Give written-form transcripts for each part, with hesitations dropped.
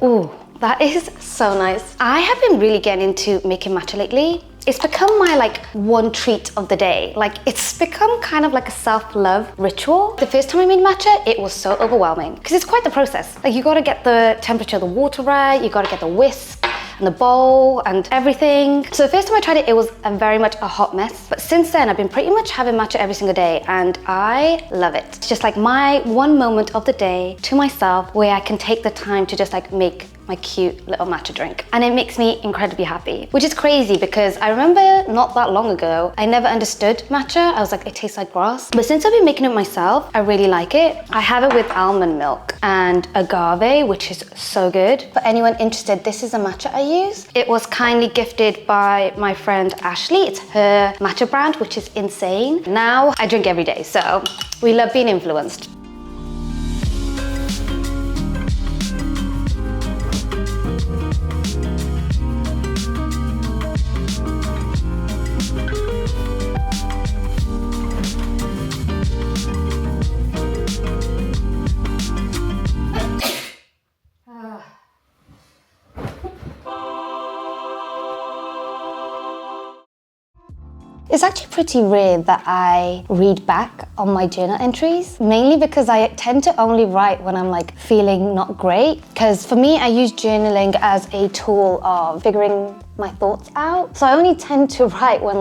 Ooh, that is so nice. I have been really getting into making matcha lately. It's become my one treat of the day. It's become kind of like a self-love ritual. The first time I made matcha, it was so overwhelming because it's quite the process. You gotta get the temperature of the water right, you gotta get the whisk and the bowl and everything. So the first time I tried it, it was very much a hot mess. But since then, I've been pretty much having matcha every single day and I love it. It's just my one moment of the day to myself where I can take the time to just make my cute little matcha drink. And it makes me incredibly happy, which is crazy because I remember not that long ago, I never understood matcha. I was like, it tastes like grass. But since I've been making it myself, I really like it. I have it with almond milk and agave, which is so good. For anyone interested, this is a matcha I use. It was kindly gifted by my friend Ashley. It's her matcha brand, which is insane. Now I drink every day, so we love being influenced. It's actually pretty rare that I read back on my journal entries, mainly because I tend to only write when I'm feeling not great. Because for me, I use journaling as a tool of figuring my thoughts out. So I only tend to write when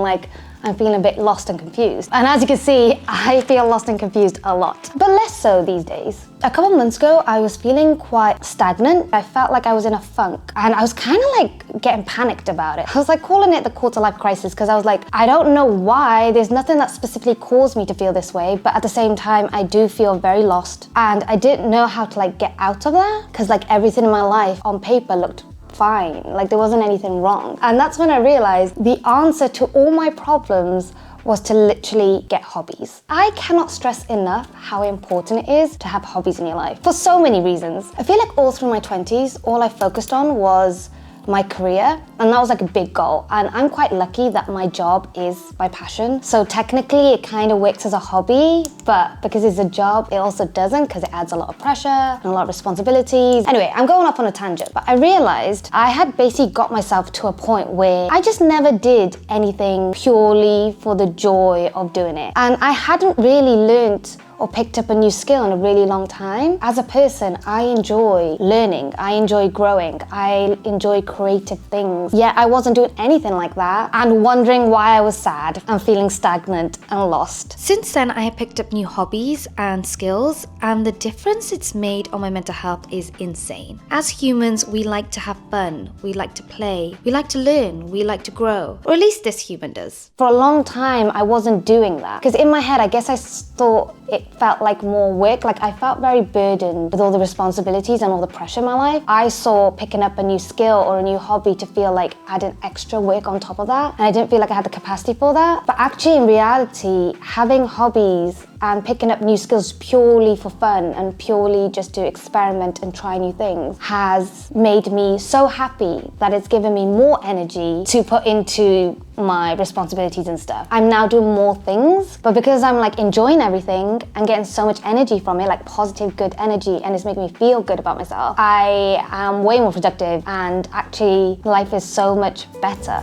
I'm feeling a bit lost and confused. And as you can see, I feel lost and confused a lot, but less so these days. A couple months ago, I was feeling quite stagnant. I felt like I was in a funk and I was kind of getting panicked about it. I was calling it the quarter life crisis because I was I don't know why. There's nothing that specifically caused me to feel this way, but at the same time, I do feel very lost. And I didn't know how to get out of that because everything in my life on paper looked fine, there wasn't anything wrong. And that's when I realized the answer to all my problems was to literally get hobbies. I cannot stress enough how important it is to have hobbies in your life for so many reasons. I feel all through my 20s, all I focused on was my career, and that was a big goal. And I'm quite lucky that my job is my passion. So technically it kind of works as a hobby, but because it's a job, it also doesn't because it adds a lot of pressure and a lot of responsibilities. Anyway, I'm going off on a tangent, but I realized I had basically got myself to a point where I just never did anything purely for the joy of doing it. And I hadn't really learned or picked up a new skill in a really long time. As a person, I enjoy learning, I enjoy growing, I enjoy creative things. Yet I wasn't doing anything like that and wondering why I was sad and feeling stagnant and lost. Since then, I have picked up new hobbies and skills, and the difference it's made on my mental health is insane. As humans, we like to have fun, we like to play, we like to learn, we like to grow, or at least this human does. For a long time, I wasn't doing that because in my head, I guess I thought it felt like more work. I felt very burdened with all the responsibilities and all the pressure in my life. I saw picking up a new skill or a new hobby to feel adding extra work on top of that, and I didn't feel like I had the capacity for that. But actually in reality, having hobbies and picking up new skills purely for fun and purely just to experiment and try new things has made me so happy that it's given me more energy to put into my responsibilities and stuff. I'm now doing more things, but because I'm enjoying everything and getting so much energy from it, positive, good energy, and it's making me feel good about myself, I am way more productive and actually life is so much better.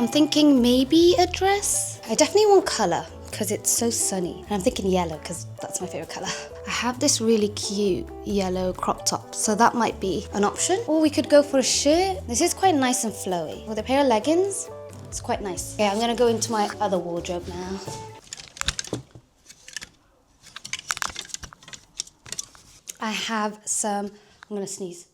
I'm thinking maybe a dress. I definitely want colour because it's so sunny. And I'm thinking yellow because that's my favourite colour. I have this really cute yellow crop top, so that might be an option. Or we could go for a shirt. This is quite nice and flowy. With a pair of leggings, it's quite nice. Okay, I'm gonna go into my other wardrobe now. I have some, I'm gonna sneeze.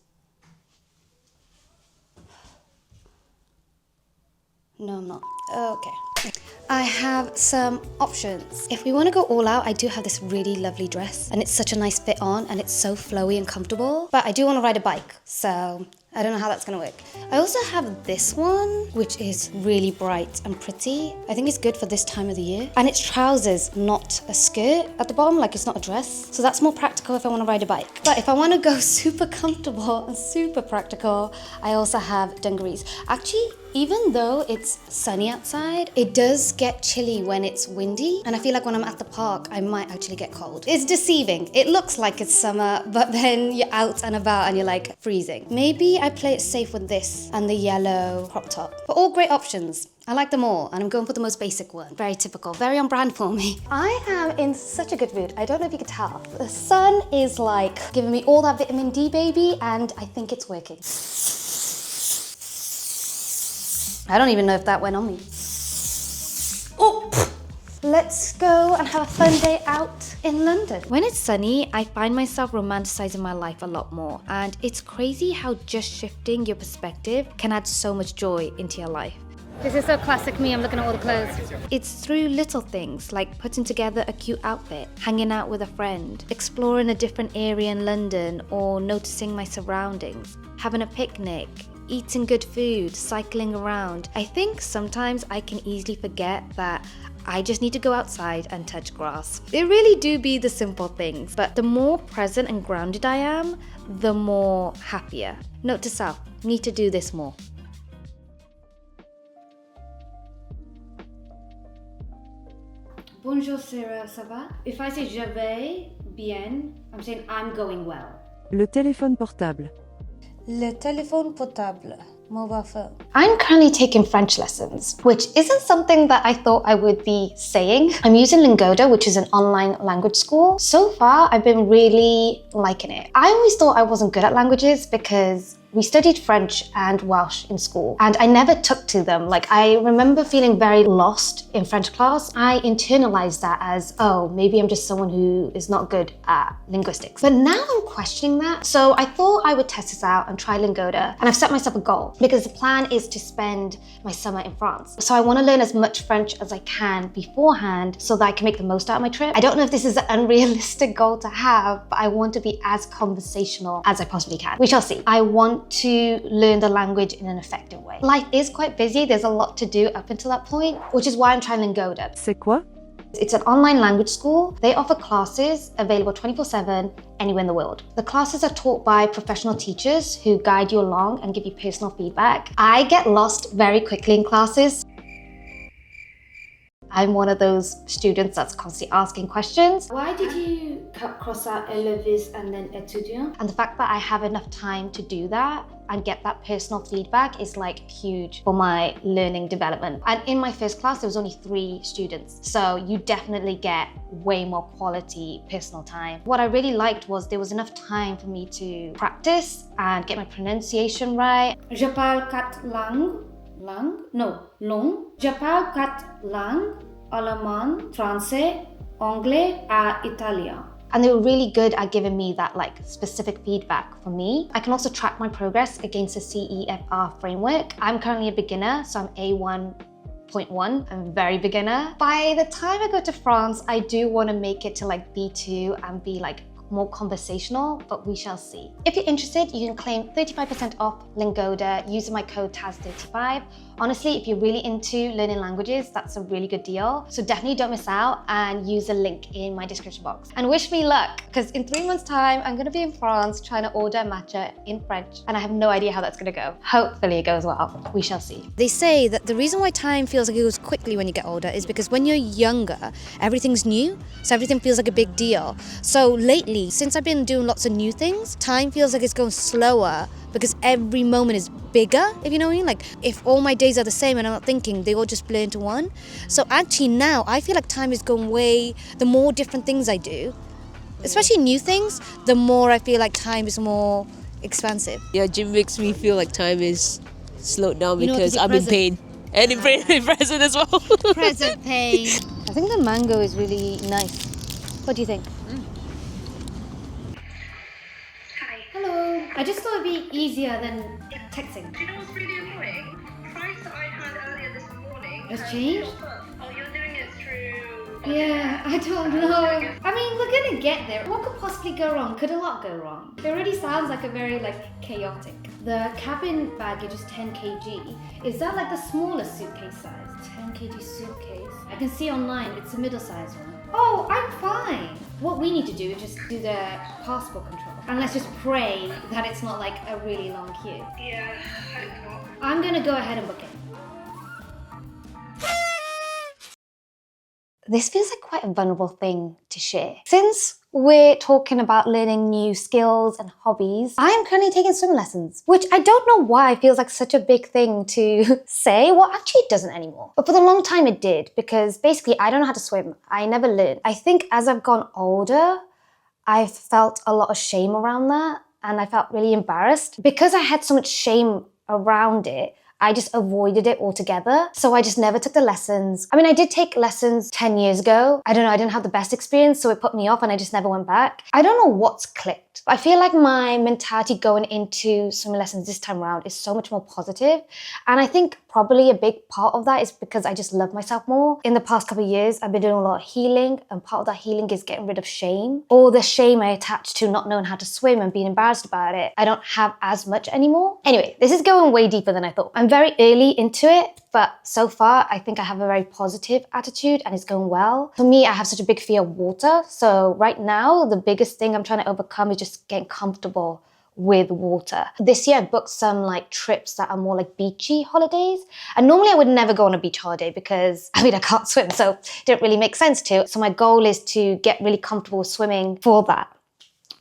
No, I'm not. Okay. I have some options. If we want to go all out, I do have this really lovely dress and it's such a nice fit on and it's so flowy and comfortable. But I do want to ride a bike, so I don't know how that's going to work. I also have this one, which is really bright and pretty. I think it's good for this time of the year. And it's trousers, not a skirt at the bottom, it's not a dress. So that's more practical if I want to ride a bike. But if I want to go super comfortable and super practical, I also have dungarees. Actually, Even though it's sunny outside, it does get chilly when it's windy. And I feel like when I'm at the park, I might actually get cold. It's deceiving. It looks like it's summer, but then you're out and about and you're like freezing. Maybe I play it safe with this and the yellow crop top. But all great options. I like them all, and I'm going for the most basic one. Very typical, very on brand for me. I am in such a good mood. I don't know if you can tell. The sun is like giving me all that vitamin D, baby, and I think it's working. I don't even know if that went on me. Oh! Let's go and have a fun day out in London. When it's sunny, I find myself romanticizing my life a lot more, and it's crazy how just shifting your perspective can add so much joy into your life. This is so classic me, I'm looking at all the clothes. It's through little things like putting together a cute outfit, hanging out with a friend, exploring a different area in London, or noticing my surroundings, having a picnic, eating good food, cycling around. I think sometimes I can easily forget that I just need to go outside and touch grass. It really do be the simple things, but the more present and grounded I am, the more happier. Note to self, need to do this more. Bonjour Sarah, ça va? If I say je vais bien, I'm saying I'm going well. Le téléphone portable. Le téléphone portable. Mobile phone. I'm currently taking French lessons, which isn't something that I thought I would be saying. I'm using Lingoda, which is an online language school. So far, I've been really liking it. I always thought I wasn't good at languages because we studied French and Welsh in school, and I never took to them. Like, I remember feeling very lost in French class. I internalized that as, oh, maybe I'm just someone who is not good at linguistics. But now I'm questioning that. So I thought I would test this out and try Lingoda, and I've set myself a goal because the plan is to spend my summer in France. So I want to learn as much French as I can beforehand so that I can make the most out of my trip. I don't know if this is an unrealistic goal to have, but I want to be as conversational as I possibly can. We shall see. I want to learn the language in an effective way. Life is quite busy. There's a lot to do up until that point, which is why I'm trying Lingoda. C'est quoi? It's an online language school. They offer classes available 24/7 anywhere in the world. The classes are taught by professional teachers who guide you along and give you personal feedback. I get lost very quickly in classes. I'm one of those students that's constantly asking questions. Why did you cross out élèves and then étudiant? And the fact that I have enough time to do that and get that personal feedback is like huge for my learning development. And in my first class, there was only 3 students. So you definitely get way more quality personal time. What I really liked was there was enough time for me to practice and get my pronunciation right. Je parle 4 langues. Langue. Je parle 4 langues, allemand, français, anglais, et italien. And they were really good at giving me that like specific feedback for me. I can also track my progress against the CEFR framework. I'm currently a beginner, so I'm A1.1. I'm a very beginner. By the time I go to France, I do want to make it to like B2 and be like more conversational, but we shall see. If you're interested, you can claim 35% off Lingoda using my code TAZ35. Honestly, if you're really into learning languages, that's a really good deal. So definitely don't miss out and use the link in my description box. And wish me luck, because in 3 months' time, I'm gonna be in France trying to order matcha in French, and I have no idea how that's gonna go. Hopefully it goes well. We shall see. They say that the reason why time feels like it goes quickly when you get older is because when you're younger, everything's new, so everything feels like a big deal. So lately, since I've been doing lots of new things, time feels like it's going slower because every moment is bigger, if you know what I mean. Like, if all my days are the same and I'm not thinking, they all just blur into one. So actually now, I feel like time is going way, the more different things I do, especially new things, the more I feel like time is more expansive. Yeah, gym makes me feel like time is slowed down You know, because I'm in pain. And in present as well. Present pain. I think the mango is really nice. What do you think? Hello. I just thought it'd be easier than texting. Do you know what's really annoying? Price that I had earlier this morning Has changed? Oh, you're doing it through... Yeah, I don't know. I mean, we're gonna get there. What could possibly go wrong? Could a lot go wrong? It already sounds like a very chaotic. The cabin baggage is 10 kg. Is that like the smallest suitcase size? 10 kg suitcase. I can see online it's a middle-sized one. Oh, I'm fine. What we need to do is just do the passport control. And let's just pray that it's not like a really long queue. Yeah, hope not. I'm gonna go ahead and book it. This feels like quite a vulnerable thing to share. Since we're talking about learning new skills and hobbies, I'm currently taking swimming lessons, which I don't know why feels like such a big thing to say. Well, actually it doesn't anymore. But for the long time it did, because basically I don't know how to swim. I never learned. I think as I've gone older, I've felt a lot of shame around that, and I felt really embarrassed. Because I had so much shame around it, I just avoided it altogether. So I just never took the lessons. I mean, I did take lessons 10 years ago. I don't know, I didn't have the best experience, so it put me off and I just never went back. I don't know what's clicked. I feel like my mentality going into swimming lessons this time around is so much more positive. And I think probably a big part of that is because I just love myself more. In the past couple of years, I've been doing a lot of healing, and part of that healing is getting rid of shame. All the shame I attached to not knowing how to swim and being embarrassed about it, I don't have as much anymore. Anyway, this is going way deeper than I thought. I'm very early into it, but so far I think I have a very positive attitude and it's going well. For me, I have such a big fear of water. So right now, the biggest thing I'm trying to overcome is just getting comfortable with water. This year I booked some like trips that are more like beachy holidays. And normally I would never go on a beach holiday because I can't swim, so it didn't really make sense to. So my goal is to get really comfortable with swimming for that.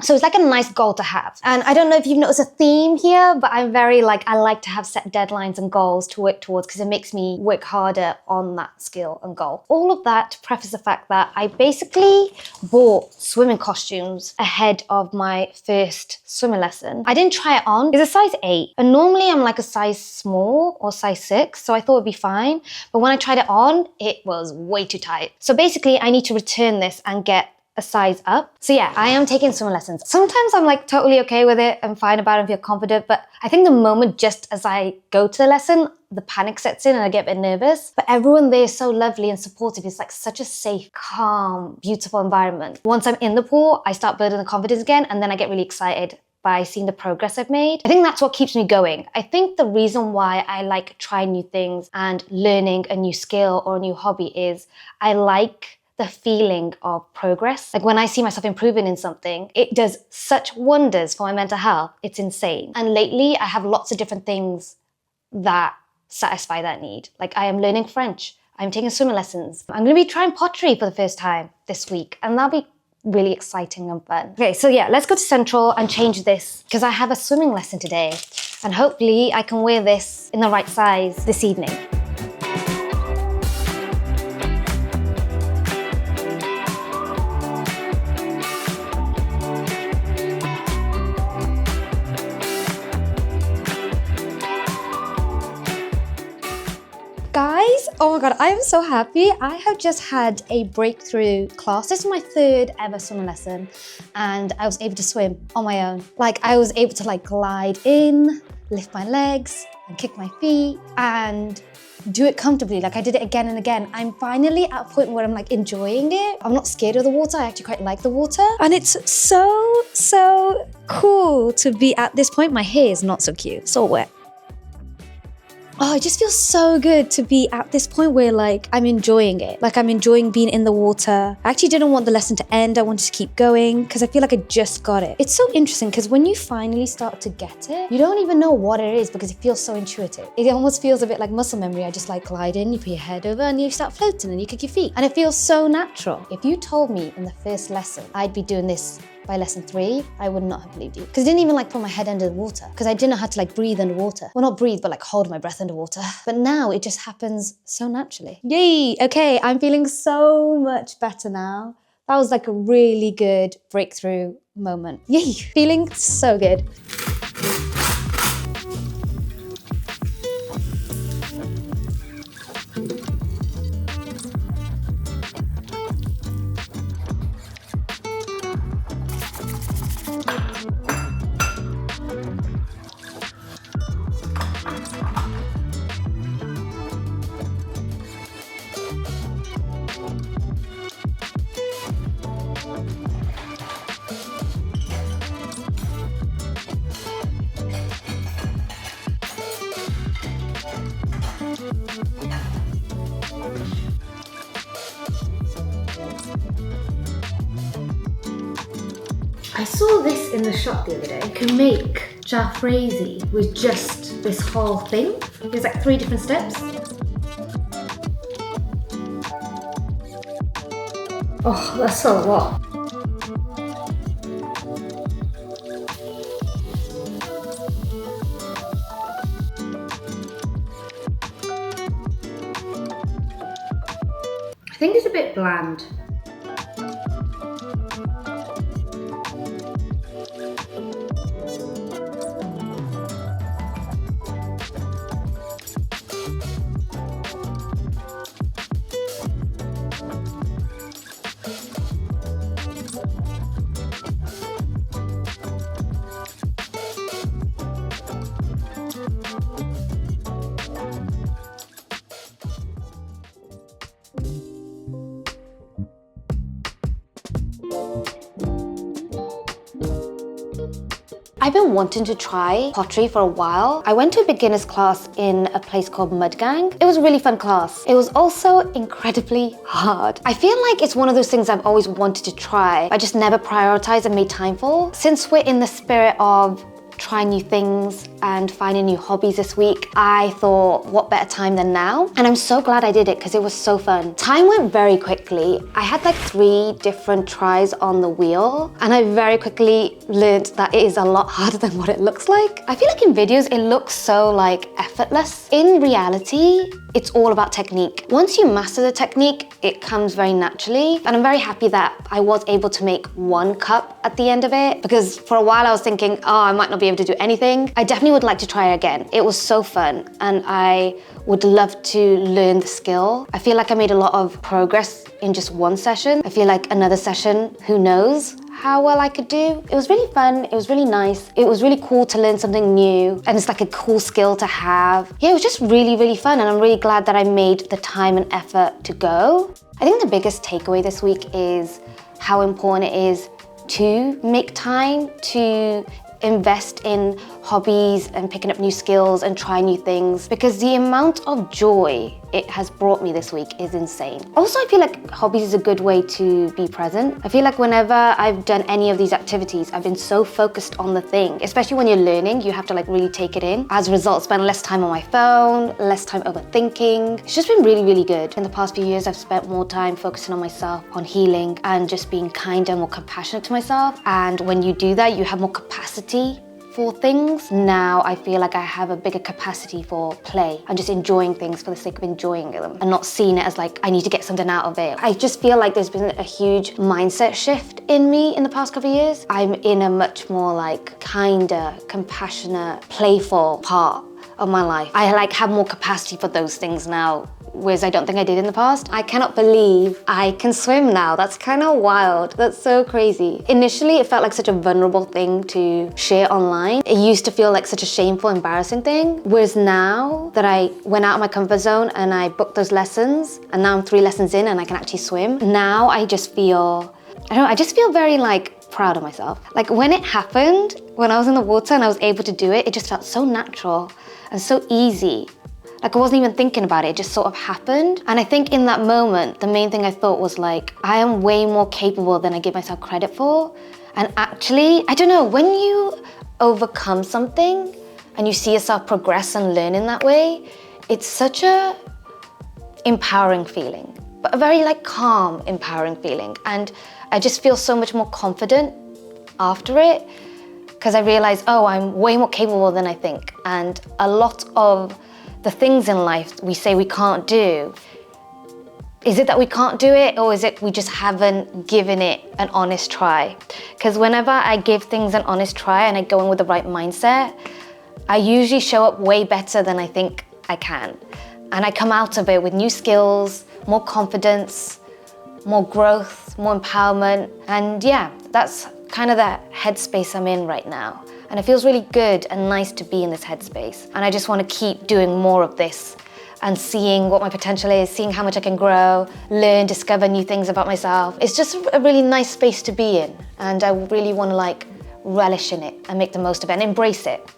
So it's like a nice goal to have. And I don't know if you've noticed a theme here, but I'm very I like to have set deadlines and goals to work towards because it makes me work harder on that skill and goal. All of that to preface the fact that I basically bought swimming costumes ahead of my first swimming lesson. I didn't try it on. It's a size 8. And normally I'm like a size small or size 6, so I thought it'd be fine. But when I tried it on, it was way too tight. So basically I need to return this and get a size up. So yeah, I am taking swimming lessons. Sometimes I'm like totally okay with it and fine about it and feel confident, but I think the moment just as I go to the lesson, the panic sets in and I get a bit nervous. But everyone there is so lovely and supportive. It's like such a safe, calm, beautiful environment. Once I'm in the pool, I start building the confidence again, and then I get really excited by seeing the progress I've made. I think that's what keeps me going. I think the reason why I like trying new things and learning a new skill or a new hobby is I like the feeling of progress. Like when I see myself improving in something, it does such wonders for my mental health. It's insane. And lately I have lots of different things that satisfy that need. Like I am learning French. I'm taking swimming lessons. I'm gonna be trying pottery for the first time this week, and that'll be really exciting and fun. Okay, so yeah, let's go to Central and change this because I have a swimming lesson today, and hopefully I can wear this in the right size this evening. Guys, oh my God, I am so happy. I have just had a breakthrough class. This is my 3rd ever swimming lesson, and I was able to swim on my own. Like I was able to glide in, lift my legs and kick my feet and do it comfortably. Like I did it again and again. I'm finally at a point where I'm enjoying it. I'm not scared of the water. I actually quite like the water. And it's so cool to be at this point. My hair is not so cute, so wet. Oh, it just feels so good to be at this point where I'm enjoying it. I'm enjoying being in the water. I actually didn't want the lesson to end. I wanted to keep going because I feel like I just got it. It's so interesting because when you finally start to get it, you don't even know what it is because it feels so intuitive. It almost feels a bit like muscle memory. I just glide in, you put your head over and you start floating and you kick your feet. And it feels so natural. If you told me in the first lesson I'd be doing this by lesson 3, I would not have believed you. Because I didn't even put my head under the water. Because I didn't know how to breathe underwater. Well, not breathe, but hold my breath underwater. But now it just happens so naturally. Yay! Okay, I'm feeling so much better now. That was a really good breakthrough moment. Yay! Feeling so good. I saw this in the shop the other day. You can make jalfrezi with just this whole thing. There's like 3 different steps. Oh, that's a lot. I think it's a bit bland. I've been wanting to try pottery for a while. I went to a beginner's class in a place called Mud Gang. It was a really fun class. It was also incredibly hard. I feel like it's one of those things I've always wanted to try, I just never prioritized and made time for. Since we're in the spirit of trying new things and finding new hobbies this week, I thought, what better time than now? And I'm so glad I did it because it was so fun. Time went very quickly. I had like 3 different tries on the wheel and I very quickly learned that it is a lot harder than what it looks like. I feel like in videos it looks so like effortless. In reality, it's all about technique. Once you master the technique, it comes very naturally. And I'm very happy that I was able to make 1 cup at the end of it, because for a while I was thinking, oh, I might not be able to do anything. I definitely would like to try it again. It was so fun and I would love to learn the skill. I feel like I made a lot of progress in just 1 session. I feel like another session, who knows how well I could do. It was really fun, it was really nice. It was really cool to learn something new and it's like a cool skill to have. Yeah, it was just really, really fun and I'm really glad that I made the time and effort to go. I think the biggest takeaway this week is how important it is to make time to invest in hobbies and picking up new skills and try new things, because the amount of joy it has brought me this week is insane. Also, I feel like hobbies is a good way to be present. I feel like whenever I've done any of these activities, I've been so focused on the thing, especially when you're learning, you have to like really take it in. As a result, spend less time on my phone, less time overthinking. It's just been really, really good. In the past few years, I've spent more time focusing on myself, on healing, and just being kinder, more compassionate to myself. And when you do that, you have more capacity for things. Now I feel like I have a bigger capacity for play and just enjoying things for the sake of enjoying them and not seeing it as like I need to get something out of it. I just feel like there's been a huge mindset shift in me in the past couple of years. I'm in a much more like kinder, compassionate, playful part of my life. I like have more capacity for those things now, whereas I don't think I did in the past. I cannot believe I can swim now. That's kind of wild. That's so crazy. Initially, it felt like such a vulnerable thing to share online. It used to feel like such a shameful, embarrassing thing. Whereas now that I went out of my comfort zone and I booked those lessons, and now I'm 3 lessons in and I can actually swim, now I just feel, I don't know, I just feel very like proud of myself. Like when it happened, when I was in the water and I was able to do it, it just felt so natural and so easy. Like I wasn't even thinking about it, it just sort of happened. And I think in that moment, the main thing I thought was like, I am way more capable than I give myself credit for. And actually, I don't know, when you overcome something and you see yourself progress and learn in that way, it's such a empowering feeling, but a very like calm, empowering feeling. And I just feel so much more confident after it, because I realized, oh, I'm way more capable than I think. And a lot of the things in life we say we can't do, is it that we can't do it, or is it we just haven't given it an honest try? Because whenever I give things an honest try and I go in with the right mindset, I usually show up way better than I think I can. And I come out of it with new skills, more confidence, more growth, more empowerment. And yeah, that's kind of the headspace I'm in right now. And it feels really good and nice to be in this headspace. And I just want to keep doing more of this and seeing what my potential is, seeing how much I can grow, learn, discover new things about myself. It's just a really nice space to be in. And I really want to like relish in it and make the most of it and embrace it.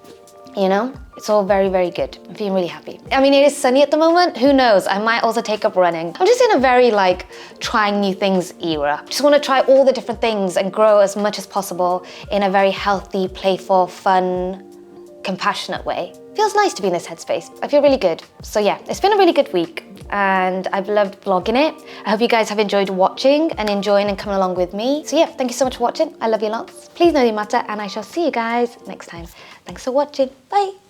You know, it's all very, very good. I'm feeling really happy. I mean, it is sunny at the moment. Who knows? I might also take up running. I'm just in a very like trying new things era. Just want to try all the different things and grow as much as possible in a very healthy, playful, fun, compassionate way. Feels nice to be in this headspace. I feel really good. So yeah, it's been a really good week and I've loved vlogging it. I hope you guys have enjoyed watching and enjoying and coming along with me. So yeah, thank you so much for watching. I love you lots. Please know the matter and I shall see you guys next time. Thanks for watching. Bye.